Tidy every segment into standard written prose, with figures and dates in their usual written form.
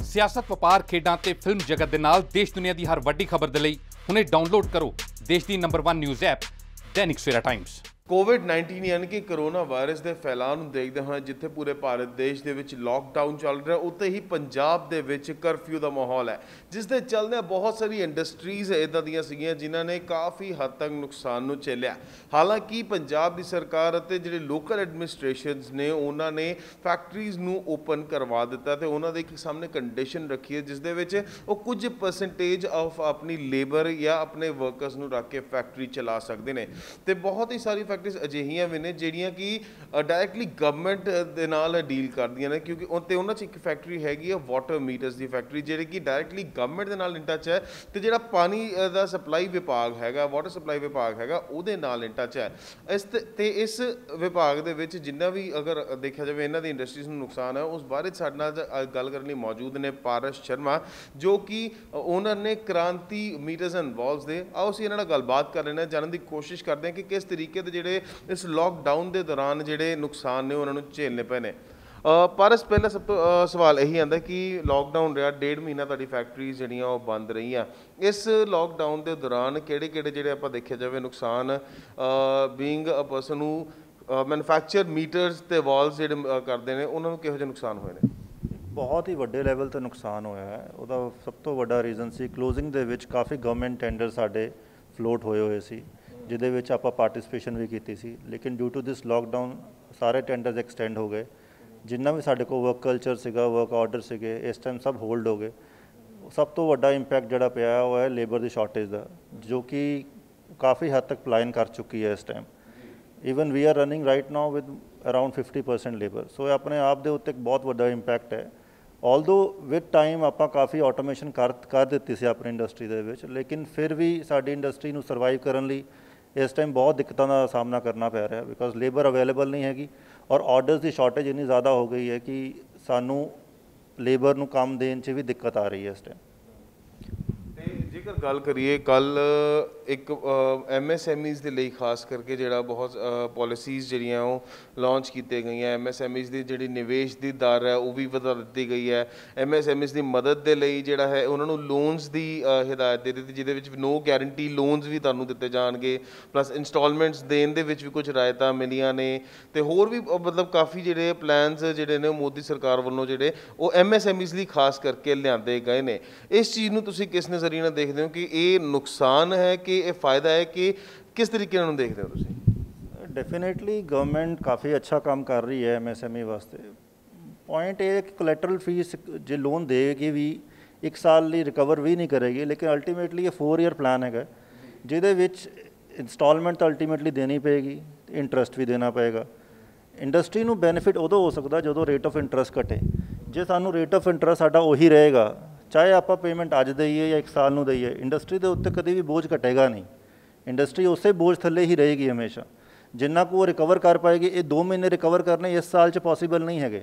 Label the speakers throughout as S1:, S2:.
S1: सियासत वपार खेडां ते फिल्म जगत दे नाल देश दुनिया की हर वड्डी खबर दे लई हुणे डाउनलोड करो देश की number 1 news app Dainik Savera times.
S2: कोविड-19 यानी कि करोना वायरस के फैलाव ਨੂੰ ਦੇਖਦੇ ਹੋਏ ਜਿੱਥੇ ਪੂਰੇ ਭਾਰਤ ਦੇਸ਼ ਦੇ ਵਿੱਚ ਲਾਕਡਾਊਨ ਚੱਲ ਰਿਹਾ ਉੱਥੇ ਹੀ ਪੰਜਾਬ ਦੇ ਵਿੱਚ ਕਰਫਿਊ ਦਾ ਮਾਹੌਲ ਹੈ ਜਿਸ ਦੇ ਚੱਲਦੇ ਬਹੁਤ ਸਾਰੀ ਇੰਡਸਟਰੀਜ਼ ਇਦਾਂ ਦੀਆਂ ਸੀਗੀਆਂ ਜਿਨ੍ਹਾਂ ਨੇ ਕਾਫੀ ਹੱਦ ਤੱਕ ਨੁਕਸਾਨ ਨੂੰ ਝੇਲਿਆ। ਹਾਲਾਂਕਿ ਪੰਜਾਬ ਦੀ ਸਰਕਾਰ ਅਤੇ ਜਿਹੜੇ ਲੋਕਲ ਐਡਮਿਨਿਸਟ੍ਰੇਸ਼ਨਸ ਨੇ ਉਹਨਾਂ ਨੇ ਫੈਕਟਰੀਜ਼ ਨੂੰ ਓਪਨ ਕਰਵਾ ਦਿੱਤਾ ਤੇ ਉਹਨਾਂ ਦੇ ਇੱਕ ਸਾਹਮਣੇ ਕੰਡੀਸ਼ਨ ਰੱਖੀ ਹੈ ਜਿਸ ਦੇ ਵਿੱਚ ਉਹ ਕੁਝ ਪਰਸੈਂਟੇਜ ਆਫ ਆਪਣੀ ਲੇਬਰ ਜਾਂ ਆਪਣੇ ਵਰਕਰਸ ਨੂੰ ਰੱਖ ਕੇ ਫੈਕਟਰੀ ਚਲਾ ਸਕਦੇ ਨੇ ਤੇ ਬਹੁਤ ਹੀ ਸਾਰੀ ਅਜਿਹੀਆਂ ਵੀ ਨੇ ਜਿਹੜੀਆਂ ਕਿ ਡਾਇਰੈਕਟਲੀ ਗਵਰਨਮੈਂਟ ਦੇ ਨਾਲ ਡੀਲ ਕਰਦੀਆਂ ਨੇ ਕਿਉਂਕਿ ਤੇ ਉਹਨਾਂ 'ਚ ਇੱਕ ਫੈਕਟਰੀ ਹੈਗੀ ਆ ਵਾਟਰ ਮੀਟਰਸ ਦੀ ਫੈਕਟਰੀ ਜਿਹੜੀ ਕਿ ਡਾਇਰੈਕਟਲੀ ਗਵਰਨਮੈਂਟ ਦੇ ਨਾਲ ਇਨ ਟੱਚ ਹੈ ਤੇ ਜਿਹੜਾ ਪਾਣੀ ਦਾ ਸਪਲਾਈ ਵਿਭਾਗ ਹੈਗਾ ਵਾਟਰ ਸਪਲਾਈ ਵਿਭਾਗ ਹੈਗਾ ਉਹਦੇ ਨਾਲ ਇਨ ਟੱਚ ਹੈ। ਇਸ ਵਿਭਾਗ ਦੇ ਵਿੱਚ ਜਿੰਨਾ ਵੀ ਅਗਰ ਦੇਖਿਆ ਜਾਵੇ ਇਹਨਾਂ ਦੀ ਇੰਡਸਟਰੀਜ਼ ਨੂੰ ਨੁਕਸਾਨ ਹੈ ਉਸ ਬਾਰੇ ਸਾਡੇ ਨਾਲ ਗੱਲ ਕਰਨ ਲਈ ਮੌਜੂਦ ਨੇ ਪਾਰਸ ਸ਼ਰਮਾ ਜੋ ਕਿ ਓਨਰ ਨੇ ਕ੍ਰਾਂਤੀ ਮੀਟਰਸ ਐਂਡ ਵਾਲਵਸ ਦੇ। ਆਓ ਅਸੀਂ ਇਹਨਾਂ ਨਾਲ ਗੱਲਬਾਤ ਕਰ ਲੈਣਾ ਜਾਣਨ ਦੀ ਕੋਸ਼ਿਸ਼ ਕਰਦੇ ਹਾਂ ਕਿ ਕਿਸ ਤਰੀਕੇ ਦੇ ਜਿਹੜੇ इस लॉकडाउन के दौरान ਜਿਹੜੇ नुकसान ने उन्होंने झेलने पे ने। पारस पहला सब तो सवाल यही आता कि लॉकडाउन रहा 1.5 महीना ਤੁਹਾਡੀ फैक्ट्रीज ਜਿਹੜੀਆਂ ਉਹ ਬੰਦ ਰਹੀਆਂ इस लॉकडाउन के दौरान ਕਿਹੜੇ ਜਿਹੜੇ ਆਪਾਂ ਦੇਖਿਆ ਜਾਵੇ ਨੁਕਸਾਨ ਬੀਇੰਗ ਅ ਪਰਸਨ ਨੂੰ ਮੈਨੂਫੈਕਚਰ ਮੀਟਰਸ ਤੇ ਵਾਲਸ ਜਿਹੜੇ ਕਰਦੇ ਨੇ ਉਹਨਾਂ ਨੂੰ ਕਿਹੋ ਜਿਹੇ ਨੁਕਸਾਨ ਹੋਏ ਨੇ?
S3: ਬਹੁਤ ਹੀ ਵੱਡੇ ਲੈਵਲ ਤੇ ਨੁਕਸਾਨ ਹੋਇਆ ਹੈ। ਉਹਦਾ ਸਭ ਤੋਂ ਵੱਡਾ ਰੀਜ਼ਨ ਸੀ ਕਲੋਜ਼ਿੰਗ ਦੇ ਵਿੱਚ ਕਾਫੀ ਗਵਰਨਮੈਂਟ ਟੈਂਡਰ ਸਾਡੇ ਫਲੋਟ ਹੋਏ ਸੀ ਜਿਹਦੇ ਵਿੱਚ ਆਪਾਂ ਪਾਰਟਿਸਪੇਸ਼ਨ ਵੀ ਕੀਤੀ ਸੀ ਲੇਕਿਨ ਡਿਊ ਟੂ ਦਿਸ ਲੋਕਡਾਊਨ ਸਾਰੇ ਟੈਂਡਰਸ ਐਕਸਟੈਂਡ ਹੋ ਗਏ। ਜਿੰਨਾ ਵੀ ਸਾਡੇ ਕੋਲ ਵਰਕ ਕਲਚਰ ਸੀਗਾ ਵਰਕ ਆਰਡਰ ਸੀਗੇ ਇਸ ਟਾਈਮ ਸਭ ਹੋਲਡ ਹੋ ਗਏ। ਸਭ ਤੋਂ ਵੱਡਾ ਇੰਪੈਕਟ ਜਿਹੜਾ ਪਿਆ ਉਹ ਹੈ ਲੇਬਰ ਦੀ ਸ਼ਾਰਟੇਜ ਦਾ ਜੋ ਕਿ ਕਾਫੀ ਹੱਦ ਤੱਕ ਪਲਾਇਨ ਕਰ ਚੁੱਕੀ ਹੈ ਇਸ time. Even we are running right now with around 50% labour so ਇਹ ਆਪਣੇ ਆਪ ਦੇ ਉੱਤੇ ਇੱਕ ਬਹੁਤ ਵੱਡਾ ਇੰਪੈਕਟ ਹੈ। ਆਲਦੋ ਵਿਦ ਟਾਈਮ ਆਪਾਂ ਕਾਫੀ ਆਟੋਮੇਸ਼ਨ ਕਰ ਦਿੱਤੀ ਸੀ ਆਪਣੀ ਇੰਡਸਟਰੀ ਦੇ ਵਿੱਚ ਲੇਕਿਨ ਫਿਰ ਵੀ ਸਾਡੀ ਇੰਡਸਟਰੀ ਨੂੰ ਸਰਵਾਈਵ ਕਰਨ ਲਈ ਇਸ ਟਾਈਮ ਬਹੁਤ ਦਿੱਕਤਾਂ ਦਾ ਸਾਹਮਣਾ ਕਰਨਾ ਪੈ ਰਿਹਾ ਬਿਕਾਜ਼ ਲੇਬਰ ਅਵੇਲੇਬਲ ਨਹੀਂ ਹੈਗੀ ਔਰ ਆਰਡਰਸ ਦੀ ਸ਼ਾਰਟੇਜ ਇੰਨੀ ਜ਼ਿਆਦਾ ਹੋ ਗਈ ਹੈ ਕਿ ਸਾਨੂੰ ਲੇਬਰ ਨੂੰ ਕੰਮ ਦੇਣ 'ਚ ਵੀ ਦਿੱਕਤ ਆ ਰਹੀ ਹੈ ਇਸ ਟਾਈਮ।
S2: ਜੇਕਰ ਗੱਲ ਕਰੀਏ ਕੱਲ ਇੱਕ MSMEs ਦੇ ਲਈ ਖਾਸ ਕਰਕੇ ਜਿਹੜਾ ਬਹੁਤ ਪਾਲਿਸੀਜ਼ ਜਿਹੜੀਆਂ ਉਹ ਲਾਂਚ ਕੀਤੀਆਂ ਗਈਆਂ MSMEs ਦੀ ਜਿਹੜੀ ਨਿਵੇਸ਼ ਦੀ ਦਰ ਹੈ ਉਹ ਵੀ ਵਧਾ ਦਿੱਤੀ ਗਈ ਹੈ। MSMEs ਦੀ ਮਦਦ ਦੇ ਲਈ ਜਿਹੜਾ ਹੈ ਉਹਨਾਂ ਨੂੰ ਲੋਨਸ ਦੀ ਹਦਾਇਤ ਦੇ ਦਿੱਤੀ ਜਿਹਦੇ ਵਿੱਚ ਨੋ ਗਾਰੰਟੀ ਲੋਨਸ ਵੀ ਤੁਹਾਨੂੰ ਦਿੱਤੇ ਜਾਣਗੇ ਪਲੱਸ ਇੰਸਟਾਲਮੈਂਟਸ ਦੇਣ ਦੇ ਵਿੱਚ ਵੀ ਕੁਝ ਰਾਇਤਾਂ ਮਿਲੀਆਂ ਨੇ ਤੇ ਹੋਰ ਵੀ ਮਤਲਬ ਕਾਫੀ ਜਿਹੜੇ ਪਲਾਨਸ ਜਿਹੜੇ ਨੇ ਮੋਦੀ ਸਰਕਾਰ ਵੱਲੋਂ ਜਿਹੜੇ ਉਹ MSMEs ਲਈ ਖਾਸ ਕਰਕੇ ਲਿਆਂਦੇ ਗਏ ਨੇ। ਇਸ ਚੀਜ਼ ਨੂੰ ਤੁਸੀਂ ਕਿਸ ਨਜ਼ਰੀਏ ਨਾਲ ਦੇਖਦੇ ਹੋ ਕਿ ਇਹ ਨੁਕਸਾਨ ਹੈ ਕਿ ਇਹ ਫਾਇਦਾ ਹੈ ਕਿ ਕਿਸ ਤਰੀਕੇ ਨਾਲ ਦੇਖਦੇ ਹੋ ਤੁਸੀਂ?
S3: ਡੈਫੀਨੇਟਲੀ ਗਵਰਨਮੈਂਟ ਕਾਫੀ ਅੱਛਾ ਕੰਮ ਕਰ ਰਹੀ ਹੈ MSME ਵਾਸਤੇ। ਪੁਆਇੰਟ ਇਹ ਕਿ ਕੋਲੈਟਰਲ ਫੀਸ ਜੇ ਲੋਨ ਦੇਗੀ ਵੀ 1 ਸਾਲ ਲਈ ਰਿਕਵਰ ਵੀ ਨਹੀਂ ਕਰੇਗੀ ਲੇਕਿਨ ਅਲਟੀਮੇਟਲੀ ਇਹ 4 ਈਅਰ ਪਲਾਨ ਹੈਗਾ ਜਿਹਦੇ ਵਿੱਚ ਇੰਸਟਾਲਮੈਂਟ ਤਾਂ ਅਲਟੀਮੇਟਲੀ ਦੇਣੀ ਪਏਗੀ ਇੰਟਰਸਟ ਵੀ ਦੇਣਾ ਪਏਗਾ। ਇੰਡਸਟਰੀ ਨੂੰ ਬੈਨੀਫਿਟ ਉਦੋਂ ਹੋ ਸਕਦਾ ਜਦੋਂ ਰੇਟ ਆਫ ਇੰਟਰਸਟ ਘਟੇ। ਜੇ ਸਾਨੂੰ ਰੇਟ ਆਫ ਇੰਟਰਸਟ ਸਾਡਾ ਉਹੀ ਰਹੇਗਾ ਚਾਹੇ ਆਪਾਂ ਪੇਮੈਂਟ ਅੱਜ ਦਈਏ ਜਾਂ 1 ਸਾਲ ਨੂੰ ਦਈਏ ਇੰਡਸਟਰੀ ਦੇ ਉੱਤੇ ਕਦੇ ਵੀ ਬੋਝ ਘਟੇਗਾ ਨਹੀਂ। ਇੰਡਸਟਰੀ ਉਸੇ ਬੋਝ ਥੱਲੇ ਹੀ ਰਹੇਗੀ ਹਮੇਸ਼ਾ। ਜਿੰਨਾ ਕੁ ਉਹ ਰਿਕਵਰ ਕਰ ਪਾਏਗੀ ਇਹ 2 ਮਹੀਨੇ ਰਿਕਵਰ ਕਰਨੇ ਇਸ ਸਾਲ 'ਚ ਪੋਸੀਬਲ ਨਹੀਂ ਹੈਗੇ।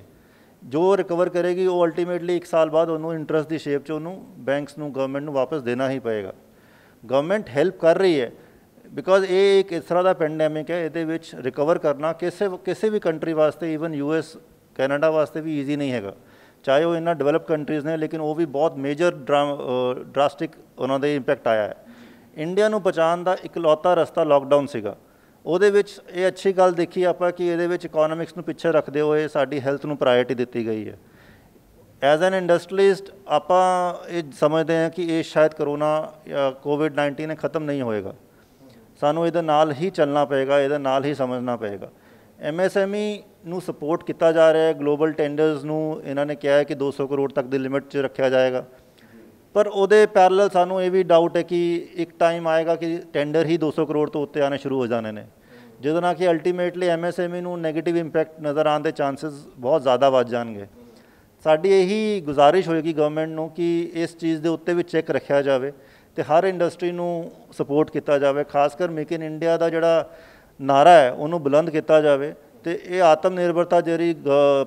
S3: ਜੋ ਰਿਕਵਰ ਕਰੇਗੀ ਉਹ ਅਲਟੀਮੇਟਲੀ 1 ਸਾਲ ਬਾਅਦ ਉਹਨੂੰ ਇੰਟਰਸਟ ਦੀ ਸ਼ੇਪ 'ਚ ਉਹਨੂੰ ਬੈਂਕਸ ਨੂੰ ਗਵਰਨਮੈਂਟ ਨੂੰ ਵਾਪਸ ਦੇਣਾ ਹੀ ਪਏਗਾ। ਗਵਰਨਮੈਂਟ ਹੈਲਪ ਕਰ ਰਹੀ ਹੈ ਬਿਕਾਜ਼ ਇਹ ਇੱਕ ਇਸ ਤਰ੍ਹਾਂ ਦਾ ਪੈਂਡੈਮਿਕ ਹੈ ਇਹਦੇ ਵਿੱਚ ਰਿਕਵਰ ਕਰਨਾ ਕਿਸੇ ਵੀ ਕੰਟਰੀ ਵਾਸਤੇ ਈਵਨ US ਕੈਨੇਡਾ ਵਾਸਤੇ ਵੀ ਈਜ਼ੀ ਨਹੀਂ ਹੈਗਾ ਚਾਹੇ ਉਹ ਇਹਨਾਂ ਡਿਵੈਲਪ ਕੰਟਰੀਜ਼ ਨੇ ਲੇਕਿਨ ਉਹ ਵੀ ਬਹੁਤ ਮੇਜਰ ਡਰਾਸਟਿਕ ਉਹਨਾਂ ਦੇ ਇੰਪੈਕਟ ਆਇਆ ਹੈ। ਇੰਡੀਆ ਨੂੰ ਬਚਾਉਣ ਦਾ ਇਕਲੌਤਾ ਰਸਤਾ ਲਾਕਡਾਊਨ ਸੀਗਾ। ਉਹਦੇ ਵਿੱਚ ਇਹ ਅੱਛੀ ਗੱਲ ਦੇਖੀ ਆਪਾਂ ਕਿ ਇਹਦੇ ਵਿੱਚ ਇਕੋਨੋਮਿਕਸ ਨੂੰ ਪਿੱਛੇ ਰੱਖਦੇ ਹੋਏ ਸਾਡੀ ਹੈਲਥ ਨੂੰ ਪ੍ਰਾਇੋਰਟੀ ਦਿੱਤੀ ਗਈ ਹੈ। ਐਜ਼ ਐਨ ਇੰਡਸਟਰੀਲਿਸਟ ਆਪਾਂ ਇਹ ਸਮਝਦੇ ਹਾਂ ਕਿ ਇਹ ਸ਼ਾਇਦ ਕਰੋਨਾ ਜਾਂ COVID-19 ਇਹ ਖਤਮ ਨਹੀਂ ਹੋਏਗਾ। ਸਾਨੂੰ ਇਹਦੇ ਨਾਲ ਹੀ ਚੱਲਣਾ ਪਏਗਾ ਇਹਦੇ ਨਾਲ ਹੀ ਸਮਝਣਾ ਪਏਗਾ। MSME ਨੂੰ ਸਪੋਰਟ ਕੀਤਾ ਜਾ ਰਿਹਾ ਹੈ। ਗਲੋਬਲ ਟੈਂਡਰਸ ਨੂੰ ਇਹਨਾਂ ਨੇ ਕਿਹਾ ਹੈ ਕਿ 200 ਕਰੋੜ ਤੱਕ ਦੀ ਲਿਮਿਟ 'ਚ ਰੱਖਿਆ ਜਾਏਗਾ ਪਰ ਉਹਦੇ ਪੈਰਲਲ ਸਾਨੂੰ ਇਹ ਵੀ ਡਾਊਟ ਹੈ ਕਿ ਇੱਕ ਟਾਈਮ ਆਏਗਾ ਕਿ ਟੈਂਡਰ ਹੀ 200 ਕਰੋੜ ਤੋਂ ਉੱਤੇ ਆਉਣੇ ਸ਼ੁਰੂ ਹੋ ਜਾਣੇ ਨੇ ਜਿਹਦੇ ਨਾਲ ਕਿ ਅਲਟੀਮੇਟਲੀ MSME ਨੂੰ ਨੈਗੇਟਿਵ ਇੰਪੈਕਟ ਨਜ਼ਰ ਆਉਣ ਦੇ ਚਾਂਸਿਸ ਬਹੁਤ ਜ਼ਿਆਦਾ ਵੱਧ ਜਾਣਗੇ। ਸਾਡੀ ਇਹੀ ਗੁਜ਼ਾਰਿਸ਼ ਹੋਏਗੀ ਗਵਰਨਮੈਂਟ ਨੂੰ ਕਿ ਇਸ ਚੀਜ਼ ਦੇ ਉੱਤੇ ਵੀ ਚੈੱਕ ਰੱਖਿਆ ਜਾਵੇ ਤੇ ਹਰ ਇੰਡਸਟਰੀ ਨੂੰ ਸਪੋਰਟ ਕੀਤਾ ਜਾਵੇ। ਖਾਸ ਕਰ ਮੇਕ ਇਨ ਇੰਡੀਆ ਦਾ ਜਿਹੜਾ ਨਾਰਾ ਹੈ ਉਹਨੂੰ ਬੁਲੰਦ ਕੀਤਾ ਜਾਵੇ ਤੇ ਇਹ ਆਤਮ ਨਿਰਭਰਤਾ ਜਿਹੜੀ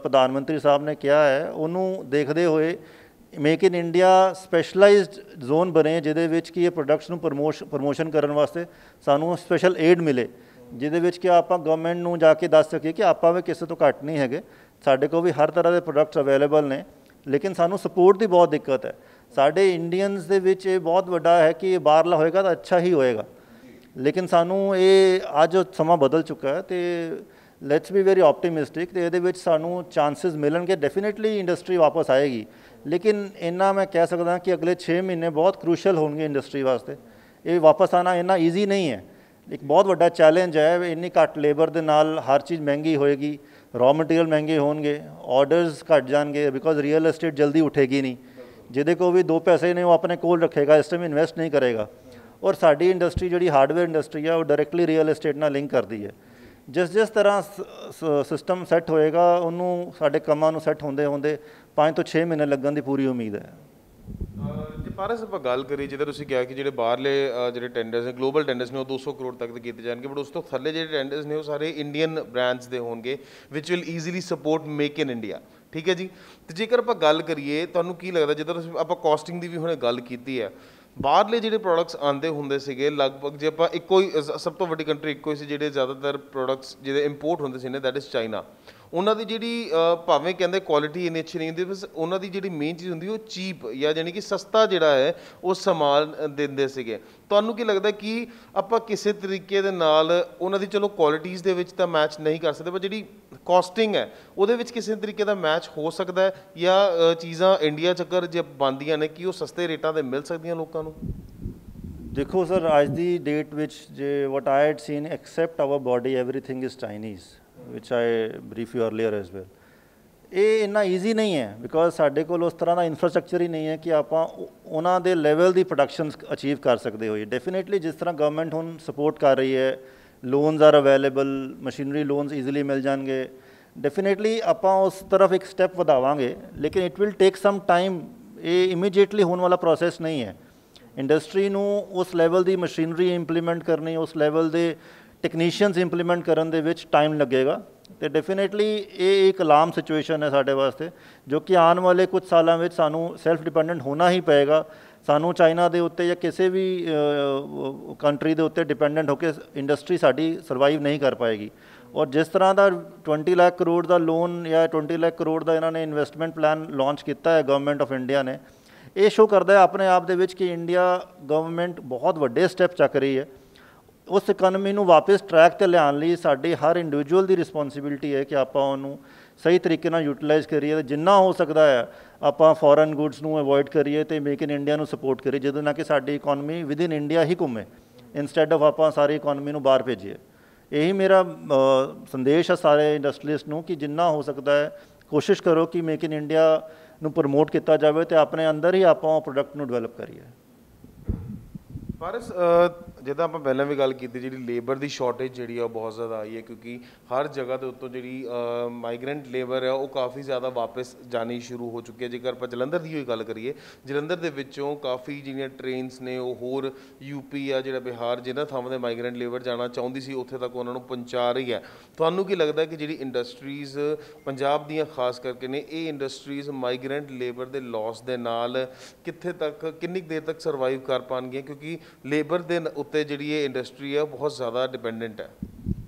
S3: ਪ੍ਰਧਾਨ ਮੰਤਰੀ ਸਾਹਿਬ ਨੇ ਕਿਹਾ ਹੈ ਉਹਨੂੰ ਦੇਖਦੇ ਹੋਏ make in India specialised zone ਬਣੇ ਜਿਹਦੇ ਵਿੱਚ ਕਿ ਇਹ ਪ੍ਰੋਡਕਟਸ ਨੂੰ ਪ੍ਰਮੋਸ਼ਨ ਕਰਨ ਵਾਸਤੇ ਸਾਨੂੰ ਸਪੈਸ਼ਲ ਏਡ ਮਿਲੇ ਜਿਹਦੇ ਵਿੱਚ ਕਿ ਆਪਾਂ ਗਵਰਨਮੈਂਟ ਨੂੰ ਜਾ ਕੇ ਦੱਸ ਸਕੀਏ ਕਿ ਆਪਾਂ ਵੀ ਕਿਸੇ ਤੋਂ ਘੱਟ ਨਹੀਂ ਹੈਗੇ ਸਾਡੇ ਕੋਲ ਵੀ ਹਰ ਤਰ੍ਹਾਂ ਦੇ ਪ੍ਰੋਡਕਟਸ ਅਵੇਲੇਬਲ ਨੇ लेकिन सानू सपोर्ट की बहुत दिक्कत है। साढ़े इंडियंस दे विच ये बहुत वड्डा है कि बाहरला होएगा तो अच्छा ही होएगा, लेकिन सानू ये अज समा बदल चुका है। तो लैट्स बी वेरी ऑप्टीमिस्टिक, तो ये सानू चांसिस मिलणगे, डेफिनेटली इंडस्ट्री वापस आएगी। लेकिन इन्ना मैं कह सकदा कि अगले 6 महीने बहुत क्रूशल होंगे इंडस्ट्री वास्ते। ये वापस आना इन्ना ईजी नहीं है, एक बहुत वड्डा चैलेंज है। इन्नी घट लेबर के नाल हर चीज़ महंगी होएगी, रॉ मटीरियल महंगे होंगे, ऑर्डर्स घट जाएंगे, बिकॉज रियल एस्टेट जल्दी उठेगी नहीं। जिहदे को भी 2 पैसे ने वो अपने कोल रखेगा, इस टाइम इन्वेस्ट नहीं करेगा। और साडी इंडस्ट्री जी हार्डवेयर इंडस्ट्री है वो डायरैक्टली रियल एस्टेट नाल लिंक करती है। जिस तरह सिस्टम सैट होएगा उन्होंने साढ़े कामां नूं सैट होंदे होंदे 5 ਤੋਂ 6 महीने लगन की पूरी उम्मीद है।
S2: ਜੇ ਪਾਰਸ ਆਪਾਂ ਗੱਲ ਕਰੀਏ, ਜਿੱਦਾਂ ਤੁਸੀਂ ਕਿਹਾ ਕਿ ਜਿਹੜੇ ਬਾਹਰਲੇ ਜਿਹੜੇ ਟੈਂਡਰਸ ਨੇ, ਗਲੋਬਲ ਟੈਂਡਰਸ ਨੇ, ਉਹ 200 ਕਰੋੜ ਤੱਕ ਦੇ ਕੀਤੇ ਜਾਣਗੇ, ਬਟ ਉਸ ਤੋਂ ਥੱਲੇ ਜਿਹੜੇ ਟੈਂਡਰਸ ਨੇ ਉਹ ਸਾਰੇ ਇੰਡੀਅਨ ਬ੍ਰਾਂਡਸ ਦੇ ਹੋਣਗੇ which will easily support make in India. ਠੀਕ ਹੈ ਜੀ। ਤੇ ਜੇਕਰ ਆਪਾਂ ਗੱਲ ਕਰੀਏ, ਤੁਹਾਨੂੰ ਕੀ ਲੱਗਦਾ, ਜਿੱਦਾਂ ਤੁਸੀਂ ਆਪਾਂ ਕਾਸਟਿੰਗ ਦੀ ਵੀ ਹੁਣੇ ਗੱਲ ਕੀਤੀ ਹੈ, ਬਾਹਰਲੇ ਜਿਹੜੇ ਪ੍ਰੋਡਕਟਸ ਆਉਂਦੇ ਹੁੰਦੇ ਸੀਗੇ ਲਗਭਗ, ਜੇ ਆਪਾਂ ਇੱਕੋ ਹੀ ਸਭ ਤੋਂ ਵੱਡੀ ਕੰਟਰੀ ਇੱਕੋ ਹੀ ਸੀ ਜਿਹੜੇ ਜ਼ਿਆਦਾਤਰ ਪ੍ਰੋਡਕਟਸ ਜਿਹੜੇ ਇੰਪੋਰਟ ਹੁੰਦੇ ਸੀ ਨੇ, ਦੈਟ ਇਜ਼ ਚਾਈਨਾ। ਉਹਨਾਂ ਦੀ ਜਿਹੜੀ ਭਾਵੇਂ ਕਹਿੰਦੇ ਕੁਆਲਿਟੀ ਇੰਨੀ ਅੱਛੀ ਨਹੀਂ ਹੁੰਦੀ, ਬਸ ਉਹਨਾਂ ਦੀ ਜਿਹੜੀ ਮੇਨ ਚੀਜ਼ ਹੁੰਦੀ ਉਹ ਚੀਪ ਜਾਂ ਜਾਣੀ ਕਿ ਸਸਤਾ ਜਿਹੜਾ ਹੈ ਉਹ ਸਮਾਨ ਦਿੰਦੇ ਸੀਗੇ। ਤੁਹਾਨੂੰ ਕੀ ਲੱਗਦਾ ਕਿ ਆਪਾਂ ਕਿਸੇ ਤਰੀਕੇ ਦੇ ਨਾਲ ਉਹਨਾਂ ਦੀ, ਚਲੋ ਕੁਆਲਿਟੀਜ਼ ਦੇ ਵਿੱਚ ਤਾਂ ਮੈਚ ਨਹੀਂ ਕਰ ਸਕਦੇ, ਪਰ ਜਿਹੜੀ ਕਾਸਟਿੰਗ ਹੈ ਉਹਦੇ ਵਿੱਚ ਕਿਸੇ ਤਰੀਕੇ ਦਾ ਮੈਚ ਹੋ ਸਕਦਾ ਹੈ, ਜਾਂ ਚੀਜ਼ਾਂ ਇੰਡੀਆ 'ਚ ਅਗਰ ਜੇ ਬਣਦੀਆਂ ਨੇ ਕਿ ਉਹ ਸਸਤੇ ਰੇਟਾਂ 'ਤੇ ਮਿਲ ਸਕਦੀਆਂ ਲੋਕਾਂ ਨੂੰ?
S3: देखो सर, आज की डेट विच जे what I had seen except our body everything is Chinese, which I brief you earlier as well. ये इन्ना ईजी नहीं है, बिकॉज साढ़े कोल उस तरह का इंफ्रास्ट्रक्चर ही नहीं है कि आप उन्हों के लैवल की प्रोडक्शन अचीव कर सकते हो। डेफिनेटली जिस तरह गवर्नमेंट हुण सपोर्ट कर रही है, loans are available, machinery loans easily मिल जाएंगे, डेफिनेटली आप उस तरफ एक स्टैप वधावांगे, लेकिन it will take some time. ये इमीजिएटली होने वाला प्रोसैस नहीं है। इंडस्ट्री नूं उस लैवल की मशीनरी इंप्लीमेंट करनी, उस लैवल के टैक्नीशियनस implement Karan they which time लगेगा। तो डेफिनेटली ये एक अलार्म सिचुएशन है साढ़े वास्ते, जो कि आने वाले कुछ सालों में सानू सैल्फ डिपेंडेंट होना ही पेगा। सानू चाइना के उत्ते या किसी भी कंट्री के उत्ते डिपेंडेंट होकर इंडस्ट्री साड़ी सर्वाइव नहीं कर पाएगी। और जिस तरह का 20 लाख करोड़ का लोन या 20 लाख करोड़ का इन्होंने इन्वेस्टमेंट प्लान लॉन्च किया है गवर्नमेंट ऑफ इंडिया ने, ये शो करता है अपने आप दे विच कि इंडिया गवर्नमेंट बहुत वड्डे स्टैप चक रही है। उस इकानमी नूं वापस ट्रैक ते लियाउण लई साडी हर इंडिविजुअल की रिस्पोंसिबिलिटी है कि आपां उहनूं सही तरीके नाल यूटिलाइज़ करिए, जिन्ना हो सकता है आपां फॉरन गुड्स नूं अवॉइड करिए तो मेक इन इंडिया नूं सपोर्ट करिए, जिहदे नाल कि साडी इकानमी विद इन इंडिया ही घूमे, इंस्टैड ऑफ आपां सारी इकानमी नूं बाहर भेजीए। यही मेरा संदेश है सारे इंडस्ट्रीलिस्ट नूं कि जिन्ना हो सकता है कोशिश करो कि मेक इन इंडिया ਨੂੰ ਪ੍ਰਮੋਟ ਕੀਤਾ ਜਾਵੇ ਤੇ ਆਪਣੇ ਅੰਦਰ ਹੀ ਆਪਾਂ ਪ੍ਰੋਡਕਟ ਨੂੰ ਡਿਵੈਲਪ ਕਰੀਏ। ਪਾਰਸ, ਜਿੱਦਾਂ ਆਪਾਂ ਪਹਿਲਾਂ ਵੀ ਗੱਲ ਕੀਤੀ, ਜਿਹੜੀ ਲੇਬਰ ਦੀ ਸ਼ਾਰਟੇਜ ਜਿਹੜੀ ਆ ਉਹ ਬਹੁਤ ਜ਼ਿਆਦਾ ਆਈ ਹੈ, ਕਿਉਂਕਿ ਹਰ ਜਗ੍ਹਾ ਦੇ ਉੱਤੋਂ ਜਿਹੜੀ ਮਾਈਗਰੈਂਟ ਲੇਬਰ ਹੈ ਉਹ ਕਾਫੀ ਜ਼ਿਆਦਾ ਵਾਪਸ ਜਾਣੀ ਸ਼ੁਰੂ ਹੋ ਚੁੱਕੀ ਹੈ। ਜੇਕਰ ਆਪਾਂ ਜਲੰਧਰ ਦੀ ਹੋਈ ਗੱਲ ਕਰੀਏ, ਜਲੰਧਰ ਦੇ ਵਿੱਚੋਂ ਕਾਫੀ ਜਿਹੜੀਆਂ ਟ੍ਰੇਨਸ ਨੇ ਉਹ ਹੋਰ ਯੂਪੀ ਆ, ਜਿਹੜਾ ਬਿਹਾਰ, ਜਿਹਨਾਂ ਥਾਵਾਂ 'ਤੇ ਮਾਈਗਰੈਂਟ ਲੇਬਰ ਜਾਣਾ ਚਾਹੁੰਦੀ ਸੀ ਉੱਥੇ ਤੱਕ ਉਹਨਾਂ ਨੂੰ ਪਹੁੰਚਾ ਰਹੀ ਹੈ। ਤੁਹਾਨੂੰ ਕੀ ਲੱਗਦਾ ਕਿ ਜਿਹੜੀ ਇੰਡਸਟਰੀਜ਼ ਪੰਜਾਬ ਦੀਆਂ ਖਾਸ ਕਰਕੇ ਨੇ, ਇਹ ਇੰਡਸਟਰੀਜ਼ ਮਾਈਗਰੈਂਟ ਲੇਬਰ ਦੇ ਲੌਸ ਦੇ ਨਾਲ ਕਿੱਥੇ ਤੱਕ, ਕਿੰਨੀ ਦੇਰ ਤੱਕ ਸਰਵਾਈਵ ਕਰ ਪਾਉਣਗੀਆਂ, ਕਿਉਂਕਿ ਲੇਬਰ ਦੇ ਉੱਤੇ ਜਿਹੜੀ ਇਹ ਇੰਡਸਟਰੀ ਹੈ ਬਹੁਤ ਜ਼ਿਆਦਾ ਡਿਪੈਂਡੈਂਟ ਹੈ?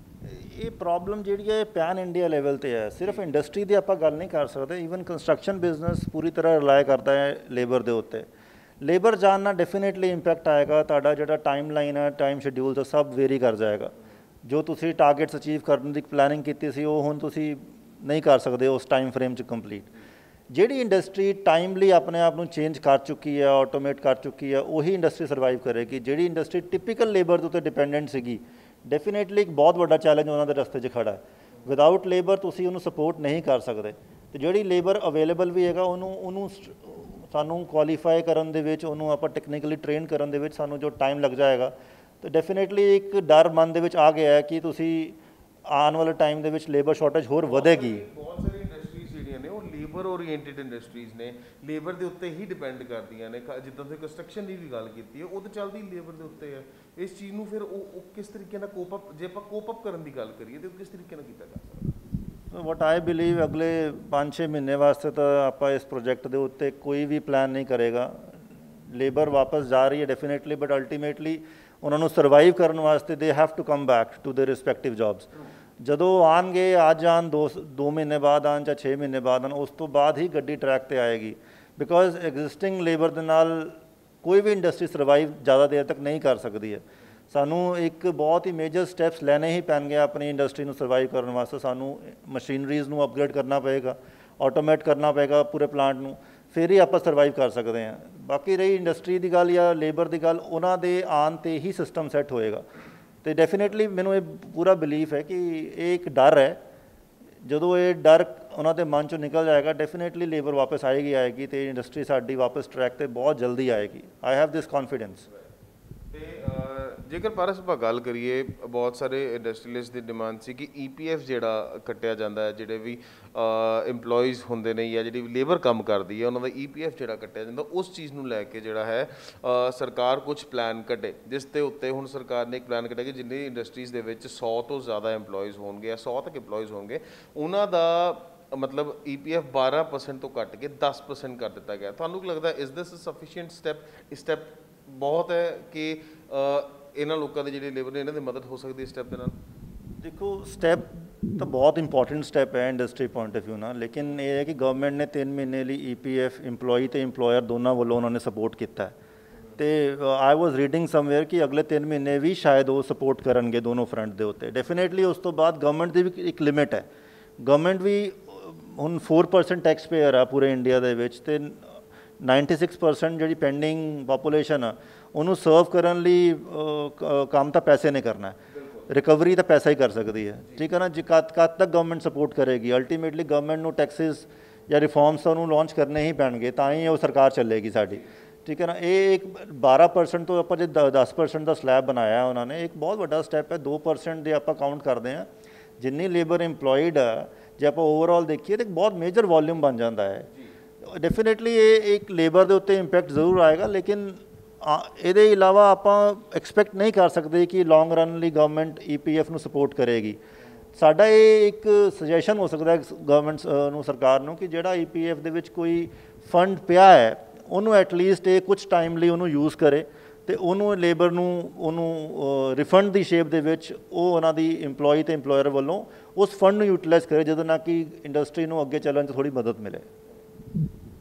S3: ਇਹ ਪ੍ਰੋਬਲਮ ਜਿਹੜੀ ਹੈ ਪੈਨ ਇੰਡੀਆ ਲੈਵਲ ਤੇ ਹੈ, ਸਿਰਫ ਇੰਡਸਟਰੀ ਦੀ ਆਪਾਂ ਗੱਲ ਨਹੀਂ ਕਰ ਸਕਦੇ। ਈਵਨ ਕੰਸਟਰਕਸ਼ਨ ਬਿਜ਼ਨਸ ਪੂਰੀ ਤਰ੍ਹਾਂ ਰਿਲਾਈ ਕਰਦਾ ਹੈ ਲੇਬਰ ਦੇ ਉੱਤੇ। ਲੇਬਰ ਜਾਣ ਨਾਲ ਡੈਫੀਨੇਟਲੀ ਇੰਪੈਕਟ ਆਏਗਾ, ਤੁਹਾਡਾ ਜਿਹੜਾ ਟਾਈਮ ਲਾਈਨ ਹੈ, ਟਾਈਮ ਸ਼ਡਿਊਲ ਤਾਂ ਸਭ ਵੇਰੀ ਕਰ ਜਾਏਗਾ। ਜੋ ਤੁਸੀਂ ਟਾਰਗੇਟਸ ਅਚੀਵ ਕਰਨ ਦੀ ਪਲੈਨਿੰਗ ਕੀਤੀ ਸੀ ਉਹ ਹੁਣ ਤੁਸੀਂ ਨਹੀਂ ਕਰ ਸਕਦੇ ਉਸ ਟਾਈਮ ਫਰੇਮ 'ਚ ਕੰਪਲੀਟ। ਜਿਹੜੀ ਇੰਡਸਟਰੀ ਟਾਈਮਲੀ ਆਪਣੇ ਆਪ ਨੂੰ ਚੇਂਜ ਕਰ ਚੁੱਕੀ ਹੈ, ਆਟੋਮੇਟ ਕਰ ਚੁੱਕੀ ਹੈ, ਉਹੀ ਇੰਡਸਟਰੀ ਸਰਵਾਈਵ ਕਰੇਗੀ। ਜਿਹੜੀ ਇੰਡਸਟਰੀ ਟਿਪੀਕਲ ਲੇਬਰ ਦੇ ਉੱਤੇ ਡਿਪੈਂਡੈਂਟ ਸੀਗੀ, ਡੈਫੀਨੇਟਲੀ ਇੱਕ ਬਹੁਤ ਵੱਡਾ ਚੈਲੰਜ ਉਹਨਾਂ ਦੇ ਰਸਤੇ 'ਚ ਖੜਾ ਹੈ। ਵਿਦਆਊਟ ਲੇਬਰ ਤੁਸੀਂ ਉਹਨੂੰ ਸਪੋਰਟ ਨਹੀਂ ਕਰ ਸਕਦੇ। ਅਤੇ ਜਿਹੜੀ ਲੇਬਰ ਅਵੇਲੇਬਲ ਵੀ ਹੈਗਾ ਉਹਨੂੰ ਸਾਨੂੰ ਕੁਆਲੀਫਾਈ ਕਰਨ ਦੇ ਵਿੱਚ, ਉਹਨੂੰ ਆਪਾਂ ਟੈਕਨੀਕਲੀ ਟ੍ਰੇਨ ਕਰਨ ਦੇ ਵਿੱਚ ਸਾਨੂੰ ਜੋ ਟਾਈਮ ਲੱਗ ਜਾਏਗਾ, ਤਾਂ ਡੈਫੀਨੇਟਲੀ ਇੱਕ ਡਰ ਮਨ ਦੇ ਵਿੱਚ ਆ ਗਿਆ ਹੈ ਕਿ ਤੁਸੀਂ ਆਉਣ ਵਾਲੇ ਟਾਈਮ ਦੇ ਵਿੱਚ ਲੇਬਰ ਸ਼ਾਰਟੇਜ ਹੋਰ ਵਧੇਗੀ।
S2: ਬਹੁਤ ਸਾਰੀ ਇੰਡਸਟਰੀਜ਼ ਜਿਹੜੀਆਂ ਨੇ ਉਹ ਲੇਬਰ ਓਰੀਐਂਟਿਡ ਇੰਡਸਟਰੀਜ਼ ਨੇ, ਲੇਬਰ ਦੇ ਉੱਤੇ ਹੀ ਡਿਪੈਂਡ ਕਰਦੀਆਂ ਨੇ। ਜਿੱਦਾਂ ਤੁਸੀਂ ਕੰਸਟਰਕਸ਼ਨ ਦੀ ਵੀ ਗੱਲ ਕੀਤੀ ਹੈ, ਉਹ ਤਾਂ ਚੱਲਦੀ ਲੇਬਰ ਦੇ ਉੱਤੇ ਹੈ। ਇਸ ਚੀਜ਼ ਨੂੰ ਫਿਰ ਉਹ ਕਿਸ ਤਰੀਕੇ ਨਾਲ ਕੋਪ ਅਪ, ਜੇ ਆਪਾਂ ਕੋਪ ਅਪ ਕਰਨ ਦੀ ਗੱਲ ਕਰੀਏ ਤਾਂ ਕਿਸ ਤਰੀਕੇ ਨਾਲ ਕੀਤਾ ਜਾ ਸਕਦਾ?
S3: ਵਟ ਆਈ ਬਿਲੀਵ ਅਗਲੇ 5-6 ਮਹੀਨੇ ਵਾਸਤੇ ਤਾਂ ਆਪਾਂ ਇਸ ਪ੍ਰੋਜੈਕਟ ਦੇ ਉੱਤੇ ਕੋਈ ਵੀ ਪਲਾਨ ਨਹੀਂ ਕਰੇਗਾ। ਲੇਬਰ ਵਾਪਸ ਜਾ ਰਹੀ ਹੈ ਡੈਫੀਨੇਟਲੀ, ਬਟ ਅਲਟੀਮੇਟਲੀ ਉਹਨਾਂ ਨੂੰ ਸਰਵਾਈਵ ਕਰਨ ਵਾਸਤੇ they have to come back to the respective jobs. ਜਦੋਂ ਆਉਣਗੇ ਅੱਜ ਆਉਣ 2 ਮਹੀਨੇ ਬਾਅਦ ਆਉਣ ਜਾਂ 6 ਮਹੀਨੇ ਬਾਅਦ ਆਉਣ, ਉਸ ਤੋਂ ਬਾਅਦ ਹੀ ਗੱਡੀ ਟਰੈਕ ਤੇ ਆਏਗੀ। ਬਿਕੋਜ਼ ਐਗਜ਼ਿਸਟਿੰਗ ਲੇਬਰ ਦੇ ਨਾਲ ਕੋਈ ਵੀ ਇੰਡਸਟਰੀ ਸਰਵਾਈਵ ਜ਼ਿਆਦਾ ਦੇਰ ਤੱਕ ਨਹੀਂ ਕਰ ਸਕਦੀ ਹੈ। ਸਾਨੂੰ ਇੱਕ ਬਹੁਤ ਹੀ ਮੇਜਰ ਸਟੈਪਸ ਲੈਣੇ ਹੀ ਪੈਣਗੇ ਆਪਣੀ ਇੰਡਸਟਰੀ ਨੂੰ ਸਰਵਾਈਵ ਕਰਨ ਵਾਸਤੇ। ਸਾਨੂੰ ਮਸ਼ੀਨਰੀਜ਼ ਨੂੰ ਅਪਗ੍ਰੇਡ ਕਰਨਾ ਪਏਗਾ, ਆਟੋਮੇਟ ਕਰਨਾ ਪਏਗਾ ਪੂਰੇ ਪਲਾਂਟ ਨੂੰ, ਫਿਰ ਹੀ ਆਪਾਂ ਸਰਵਾਈਵ ਕਰ ਸਕਦੇ ਹਾਂ। ਬਾਕੀ ਰਹੀ ਇੰਡਸਟਰੀ ਦੀ ਗੱਲ ਜਾਂ ਲੇਬਰ ਦੀ ਗੱਲ, ਉਹਨਾਂ ਦੇ ਆਉਣ 'ਤੇ ਹੀ ਸਿਸਟਮ ਸੈੱਟ ਹੋਏਗਾ। ਤੇ ਡੈਫੀਨੇਟਲੀ ਮੈਨੂੰ ਇਹ ਪੂਰਾ ਬਿਲੀਫ ਹੈ ਕਿ ਇਹ ਇੱਕ ਡਰ ਹੈ, ਜਦੋਂ ਇਹ ਡਰ ਉਹਨਾਂ ਦੇ ਮਨ 'ਚੋਂ ਨਿਕਲ ਜਾਏਗਾ ਡੈਫੀਨੇਟਲੀ ਲੇਬਰ ਵਾਪਸ ਆਏਗੀ ਤੇ ਇੰਡਸਟਰੀ ਸਾਡੀ ਵਾਪਸ ਟਰੈਕ ਤੇ ਬਹੁਤ ਜਲਦੀ ਆਏਗੀ। I have this confidence.
S2: ਤੇ ਜੇਕਰ ਪਾਰਸ ਆਪਾਂ ਗੱਲ ਕਰੀਏ, ਬਹੁਤ ਸਾਰੇ ਇੰਡਸਟਰੀਅਲਿਸਟ ਦੀ ਡਿਮਾਂਡ ਸੀ ਕਿ EPF ਜਿਹੜਾ ਕੱਟਿਆ ਜਾਂਦਾ ਹੈ, ਜਿਹੜੇ ਵੀ EMPLOYEES ਹੁੰਦੇ ਨੇ ਜਾਂ ਜਿਹੜੀ ਲੇਬਰ ਕੰਮ ਕਰਦੀ ਹੈ ਉਹਨਾਂ ਦਾ EPF ਜਿਹੜਾ ਕੱਟਿਆ ਜਾਂਦਾ, ਉਸ ਚੀਜ਼ ਨੂੰ ਲੈ ਕੇ ਜਿਹੜਾ ਹੈ ਸਰਕਾਰ ਕੁਝ ਪਲਾਨ ਕੱਢੇ, ਜਿਸ ਦੇ ਉੱਤੇ ਹੁਣ ਸਰਕਾਰ ਨੇ ਇੱਕ ਪਲਾਨ ਕੱਢਿਆ ਕਿ ਜਿੰਨੀ ਇੰਡਸਟਰੀਜ਼ ਦੇ ਵਿੱਚ 100 ਤੋਂ ਜ਼ਿਆਦਾ EMPLOYEES ਹੋਣਗੇ ਜਾਂ 100 ਤੱਕ EMPLOYEES ਹੋਣਗੇ, ਉਹਨਾਂ ਦਾ ਮਤਲਬ EPF 12% ਤੋਂ ਕੱਟ ਕੇ 10% ਕਰ ਦਿੱਤਾ ਗਿਆ। ਤੁਹਾਨੂੰ ਕੀ ਲੱਗਦਾ, ਇਜ਼ ਦਿਸ ਸਫੀਸ਼ੀਐਂਟ ਸਟੈਪ ਬਹੁਤ ਹੈ ਕਿ ਇਹਨਾਂ ਲੋਕਾਂ ਦੇ ਜਿਹੜੇ ਲੇਬਰ ਨੇ ਇਹਨਾਂ ਦੀ ਮਦਦ ਹੋ ਸਕਦੀ ਹੈ ਸਟੈਪ ਦੇ ਨਾਲ? ਦੇਖੋ, ਸਟੈਪ ਤਾਂ ਬਹੁਤ ਇੰਪੋਰਟੈਂਟ ਸਟੈਪ ਹੈ ਇੰਡਸਟਰੀ ਪੁਆਇੰਟ ਆਫ ਵਿਊ ਨਾਲ, ਲੇਕਿਨ ਇਹ ਹੈ ਕਿ ਗਵਰਨਮੈਂਟ ਨੇ 3 ਮਹੀਨੇ ਲਈ EPF EMPLOYEE ਤੇ EMPLOYER ਦੋਨਾਂ ਵੱਲੋਂ ਉਹਨਾਂ ਨੇ ਸਪੋਰਟ ਕੀਤਾ ਹੈ। ਤੇ ਆਈ ਵਾਜ਼ ਰੀਡਿੰਗ ਸਮਵੇਅਰ ਕਿ ਅਗਲੇ 3 ਮਹੀਨੇ ਵੀ ਸ਼ਾਇਦ ਉਹ ਸਪੋਰਟ ਕਰਨਗੇ ਦੋਨੋਂ ਫਰੰਟ ਦੇ ਉੱਤੇ। ਡੈਫੀਨੇਟਲੀ ਉਸ ਤੋਂ ਬਾਅਦ ਗਵਰਨਮੈਂਟ ਦੀ ਵੀ ਇੱਕ ਲਿਮਿਟ ਹੈ। ਗਵਰਨਮੈਂਟ ਵੀ ਹੁਣ 4% ਟੈਕਸ ਪੇਅਰ ਆ ਪੂਰੇ ਇੰਡੀਆ ਦੇ ਵਿੱਚ, ਤੇ 96% ਜਿਹੜੀ ਪੈਂਡਿੰਗ ਪਾਪੂਲੇਸ਼ਨ ਆ ਉਹਨੂੰ ਸਰਵ ਕਰਨ ਲਈ ਕੰਮ ਤਾਂ ਪੈਸੇ ਨੇ ਕਰਨਾ ਹੈ, ਰਿਕਵਰੀ ਤਾਂ ਪੈਸਾ ਹੀ ਕਰ ਸਕਦੀ ਹੈ। ਠੀਕ ਹੈ ਨਾ ਜੀ, ਕਦ ਤੱਕ ਗਵਰਨਮੈਂਟ ਸਪੋਰਟ ਕਰੇਗੀ? ਅਲਟੀਮੇਟਲੀ ਗਵਰਨਮੈਂਟ ਨੂੰ ਟੈਕਸਿਸ ਜਾਂ ਰਿਫਾਰਮਸ ਉਹਨੂੰ ਲਾਂਚ ਕਰਨੇ ਹੀ ਪੈਣਗੇ, ਤਾਂ ਹੀ ਉਹ ਸਰਕਾਰ ਚੱਲੇਗੀ ਸਾਡੀ। ਠੀਕ ਹੈ ਨਾ, ਇਹ ਇੱਕ 12% ਤੋਂ ਆਪਾਂ ਜੇ 10% ਦਾ ਸਲੈਬ ਬਣਾਇਆ ਉਹਨਾਂ ਨੇ, ਇੱਕ ਬਹੁਤ ਵੱਡਾ ਸਟੈਪ ਹੈ। 2% ਦੇ ਆਪਾਂ ਕਾਊਂਟ ਕਰਦੇ ਹਾਂ, ਜਿੰਨੀ ਲੇਬਰ ਇੰਪਲੋਇਡ ਆ ਜੇ ਆਪਾਂ ਓਵਰਆਲ ਦੇਖੀਏ ਤਾਂ ਇੱਕ ਬਹੁਤ ਮੇਜਰ ਵੋਲਿਊਮ ਬਣ ਜਾਂਦਾ ਹੈ। ਡੈਫੀਨੇਟਲੀ ਇਹ ਇੱਕ ਲੇਬਰ ਦੇ ਉੱਤੇ ਇੰਪੈਕਟ ਜ਼ਰੂਰ ਆਏਗਾ, ਲੇਕਿਨ ਇਹਦੇ ਇਲਾਵਾ ਆਪਾਂ ਐਕਸਪੈਕਟ ਨਹੀਂ ਕਰ ਸਕਦੇ ਕਿ ਲੌਂਗ ਰਨ ਲਈ ਗਵਰਨਮੈਂਟ EPF ਨੂੰ ਸਪੋਰਟ ਕਰੇਗੀ। ਸਾਡਾ ਇਹ ਇੱਕ ਸੁਜੈਸ਼ਨ ਹੋ ਸਕਦਾ ਹੈ ਗਵਰਨਮੈਂਟ ਨੂੰ, ਸਰਕਾਰ ਨੂੰ, ਕਿ ਜਿਹੜਾ EPF ਦੇ ਵਿੱਚ ਕੋਈ ਫੰਡ ਪਿਆ ਹੈ ਉਹਨੂੰ ਐਟਲੀਸਟ ਇਹ ਕੁਝ ਟਾਈਮ ਲਈ ਉਹਨੂੰ ਯੂਜ਼ ਕਰੇ ਤੇ ਉਹਨੂੰ ਲੇਬਰ ਨੂੰ ਉਹਨੂੰ ਰਿਫੰਡ ਦੀ ਸ਼ੇਪ ਦੇ ਵਿੱਚ ਉਹ ਉਹਨਾਂ ਦੀ EMPLOYEE ਤੇ EMPLOYER ਵੱਲੋਂ ਉਸ ਫੰਡ ਨੂੰ ਯੂਟੀਲਾਈਜ਼ ਕਰੇ, ਜਿਹਦੇ ਨਾਲ ਕਿ ਇੰਡਸਟਰੀ ਨੂੰ ਅੱਗੇ ਚੱਲਣ 'ਚ ਥੋੜ੍ਹੀ ਮਦਦ ਮਿਲੇ।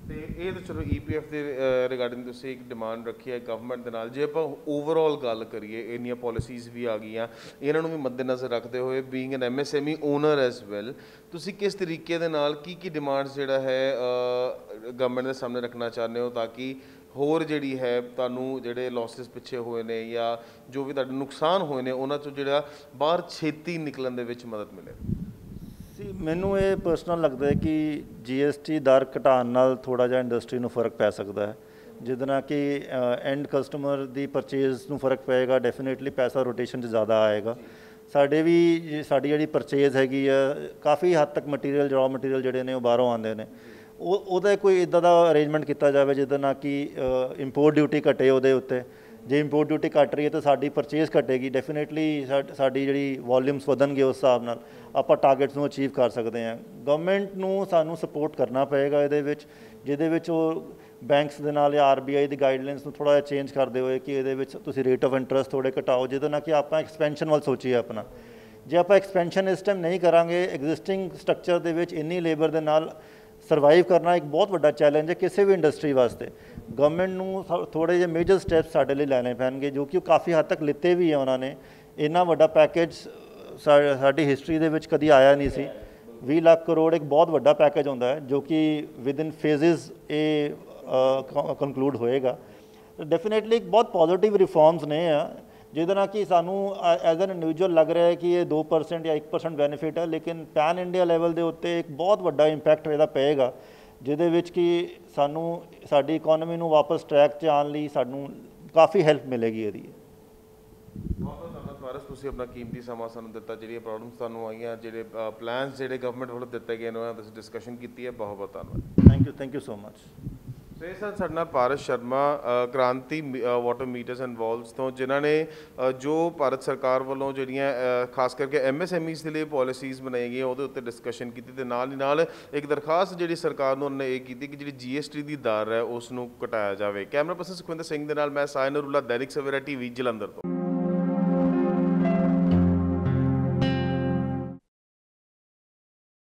S2: ਤੇ ਇਹ ਤਾਂ ਚਲੋ EPF ਦੇ ਰਿਗਾਰਡਿੰਗ ਤੁਸੀਂ ਇੱਕ ਡਿਮਾਂਡ ਰੱਖੀ ਹੈ ਗਵਰਨਮੈਂਟ ਦੇ ਨਾਲ। ਜੇ ਆਪਾਂ ਓਵਰਆਲ ਗੱਲ ਕਰੀਏ, ਇੰਨੀਆਂ ਪੋਲਿਸੀਜ਼ ਵੀ ਆ ਗਈਆਂ, ਇਹਨਾਂ ਨੂੰ ਵੀ ਮੱਦੇਨਜ਼ਰ ਰੱਖਦੇ ਹੋਏ, being an MSME owner as well, ਤੁਸੀਂ ਕਿਸ ਤਰੀਕੇ ਦੇ ਨਾਲ ਕੀ ਡਿਮਾਂਡਸ ਜਿਹੜਾ ਹੈ ਗਵਰਨਮੈਂਟ ਦੇ ਸਾਹਮਣੇ ਰੱਖਣਾ ਚਾਹੁੰਦੇ ਹੋ, ਤਾਂ ਕਿ ਹੋਰ ਜਿਹੜੀ ਹੈ ਤੁਹਾਨੂੰ ਜਿਹੜੇ ਲੌਸਿਸ ਪਿੱਛੇ ਹੋਏ ਨੇ ਜਾਂ ਜੋ ਵੀ ਤੁਹਾਡੇ ਨੁਕਸਾਨ ਹੋਏ ਨੇ ਉਹਨਾਂ 'ਚੋਂ ਜਿਹੜਾ ਬਾਹਰ ਛੇਤੀ ਨਿਕਲਣ ਦੇ ਵਿੱਚ ਮਦਦ ਮਿਲੇ? ਮੈਨੂੰ ਇਹ ਪਰਸਨਲ ਲੱਗਦਾ ਹੈ ਕਿ GST ਦਰ ਘਟਾਉਣ ਨਾਲ ਥੋੜ੍ਹਾ ਜਿਹਾ ਇੰਡਸਟਰੀ ਨੂੰ ਫ਼ਰਕ ਪੈ ਸਕਦਾ ਹੈ, ਜਿਹਦੇ ਨਾਲ ਕਿ ਐਂਡ ਕਸਟਮਰ ਦੀ ਪਰਚੇਜ਼ ਨੂੰ ਫ਼ਰਕ ਪਏਗਾ। ਡੈਫੀਨੇਟਲੀ ਪੈਸਾ ਰੋਟੇਸ਼ਨ 'ਚ ਜ਼ਿਆਦਾ ਆਏਗਾ। ਸਾਡੀ ਜਿਹੜੀ ਪਰਚੇਜ਼ ਹੈਗੀ ਆ, ਕਾਫੀ ਹੱਦ ਤੱਕ ਮਟੀਰੀਅਲ, ਰॉ ਮਟੀਰੀਅਲ ਜਿਹੜੇ ਨੇ ਉਹ ਬਾਹਰੋਂ ਆਉਂਦੇ ਨੇ, ਉਹਦਾ ਕੋਈ ਇੱਦਾਂ ਦਾ ਅਰੇਂਜਮੈਂਟ ਕੀਤਾ ਜਾਵੇ ਜਿਹਦੇ ਨਾਲ ਕਿ ਇੰਪੋਰਟ ਡਿਊਟੀ ਘਟੇ ਉਹਦੇ ਉੱਤੇ। ਜੇ ਇੰਪੋਰਟ ਡਿਊਟੀ ਘਟ ਰਹੀ ਹੈ ਤਾਂ ਸਾਡੀ ਪਰਚੇਜ਼ ਘਟੇਗੀ, ਡੈਫੀਨੇਟਲੀ ਸਾਡੀ ਜਿਹੜੀ ਵੋਲੀਅਮਸ ਵਧਣਗੇ, ਉਸ ਹਿਸਾਬ ਨਾਲ ਆਪਾਂ ਟਾਰਗੇਟਸ ਨੂੰ ਅਚੀਵ ਕਰ ਸਕਦੇ ਹਾਂ। ਗਵਰਨਮੈਂਟ ਨੂੰ ਸਾਨੂੰ ਸਪੋਰਟ ਕਰਨਾ ਪਏਗਾ ਇਹਦੇ ਵਿੱਚ, ਜਿਹਦੇ ਵਿੱਚ ਉਹ ਬੈਂਕਸ ਦੇ ਨਾਲ ਜਾਂ RBI ਦੀ ਗਾਈਡਲਾਈਨਸ ਨੂੰ ਥੋੜ੍ਹਾ ਜਿਹਾ ਚੇਂਜ ਕਰਦੇ ਹੋਏ ਕਿ ਇਹਦੇ ਵਿੱਚ ਤੁਸੀਂ ਰੇਟ ਆਫ ਇੰਟਰਸਟ ਥੋੜ੍ਹੇ ਘਟਾਓ, ਜਿਹਦੇ ਨਾਲ ਕਿ ਆਪਾਂ ਐਕਸਪੈਂਸ਼ਨ ਵੱਲ ਸੋਚੀਏ ਆਪਣਾ। ਜੇ ਆਪਾਂ ਐਕਸਪੈਂਸ਼ਨ ਇਸ ਟਾਈਮ ਨਹੀਂ ਕਰਾਂਗੇ, ਐਗਜ਼ਿਸਟਿੰਗ ਸਟਰਕਚਰ ਦੇ ਵਿੱਚ ਇੰਨੀ ਲੇਬਰ ਦੇ ਨਾਲ ਸਰਵਾਈਵ ਕਰਨਾ ਇੱਕ ਬਹੁਤ ਵੱਡਾ ਚੈਲੰਜ ਹੈ ਕਿਸੇ ਵੀ ਇੰਡਸਟਰੀ ਵਾਸਤੇ। ਗਵਰਨਮੈਂਟ ਨੂੰ ਥੋੜ੍ਹੇ ਜਿਹੇ ਮੇਜਰ ਸਟੈਪਸ ਸਾਡੇ ਲਈ ਲੈਣੇ ਪੈਣਗੇ, ਜੋ ਕਿ ਉਹ ਕਾਫੀ ਹੱਦ ਤੱਕ ਲਿੱਤੇ ਵੀ ਹੈ ਉਹਨਾਂ ਨੇ। ਇੰਨਾ ਵੱਡਾ ਪੈਕੇਜ ਸਾਡੀ ਹਿਸਟਰੀ ਦੇ ਵਿੱਚ ਕਦੀ ਆਇਆ ਨਹੀਂ ਸੀ। 20 ਲੱਖ ਕਰੋੜ ਇੱਕ ਬਹੁਤ ਵੱਡਾ ਪੈਕੇਜ ਹੁੰਦਾ ਹੈ, ਜੋ ਕਿ ਵਿਦਿਨ ਫੇਜ਼ਿਸ ਇਹ ਕੰਕਲੂਡ ਹੋਏਗਾ। ਡੈਫੀਨੇਟਲੀ ਇੱਕ ਬਹੁਤ ਪੋਜ਼ੀਟਿਵ ਰਿਫਾਰਮਸ ਨੇ ਆ, ਜਿਹਦੇ ਨਾਲ ਕਿ ਸਾਨੂੰ ਐਜ਼ ਐਨ ਇੰਡੀਵਿਜੂਅਲ ਲੱਗ ਰਿਹਾ ਹੈ ਕਿ ਇਹ 2% ਜਾਂ 1% ਬੈਨੀਫਿਟ ਹੈ, ਲੇਕਿਨ ਪੈਨ ਇੰਡੀਆ ਲੈਵਲ ਦੇ ਉੱਤੇ ਇੱਕ ਬਹੁਤ ਵੱਡਾ ਇੰਪੈਕਟ ਇਹਦਾ ਪਏਗਾ, ਜਿਹਦੇ ਵਿੱਚ ਕਿ ਸਾਨੂੰ ਸਾਡੀ ਇਕੋਨਮੀ ਨੂੰ ਵਾਪਸ ਟਰੈਕ 'ਚ ਆਉਣ ਲਈ ਸਾਨੂੰ ਕਾਫੀ ਹੈਲਪ ਮਿਲੇਗੀ ਇਹਦੀ। ਬਹੁਤ ਧੰਨਵਾਦ ਪਾਰਸ, ਤੁਸੀਂ ਆਪਣਾ ਕੀਮਤੀ ਸਮਾਂ ਸਾਨੂੰ ਦਿੱਤਾ। ਜਿਹੜੀਆਂ ਪ੍ਰੋਬਲਮਸ ਤੁਹਾਨੂੰ ਆਈਆਂ, ਜਿਹੜੇ ਪਲਾਨਸ ਜਿਹੜੇ ਗਵਰਨਮੈਂਟ ਵੱਲੋਂ ਦਿੱਤੇ ਗਏ ਨੇ, ਉਹਨਾਂ ਤੁਸੀਂ ਡਿਸਕਸ਼ਨ ਕੀਤੀ ਹੈ। ਬਹੁਤ ਬਹੁਤ ਧੰਨਵਾਦ। Thank you so much. So ਇਹ ਸਨ ਸਾਡੇ ਨਾਲ ਪਾਰਸ ਸ਼ਰਮਾ, ਕ੍ਰਾਂਤੀ ਵਾਟਰ ਮੀਟਰਸ ਐਂਡ ਵਾਲਵਸ ਤੋਂ, ਜਿਨ੍ਹਾਂ ਨੇ ਜੋ ਭਾਰਤ ਸਰਕਾਰ ਵੱਲੋਂ ਜਿਹੜੀਆਂ ਖਾਸ ਕਰਕੇ MSMEs ਦੇ ਲਈ ਪਾਲਿਸੀਜ਼ ਬਣਾਈ ਗਈਆਂ ਉਹਦੇ ਉੱਤੇ ਡਿਸਕਸ਼ਨ ਕੀਤੀ, ਤੇ ਨਾਲ ਹੀ ਨਾਲ ਇੱਕ ਦਰਖਾਸਤ ਜਿਹੜੀ ਸਰਕਾਰ ਨੂੰ ਉਹਨਾਂ ਨੇ ਇਹ ਕੀਤੀ ਕਿ ਜਿਹੜੀ GST ਦੀ ਦਰ ਹੈ ਉਸ ਨੂੰ ਘਟਾਇਆ ਜਾਵੇ। ਕੈਮਰਾ ਪਰਸਨ ਸੁਖਵਿੰਦਰ ਸਿੰਘ ਦੇ ਨਾਲ ਮੈਂ ਸਾਇਨ ਨਰੂਲਾ, ਦੈਨਿਕ ਸਵੇਰਾ TV, ਜਲੰਧਰ ਤੋਂ।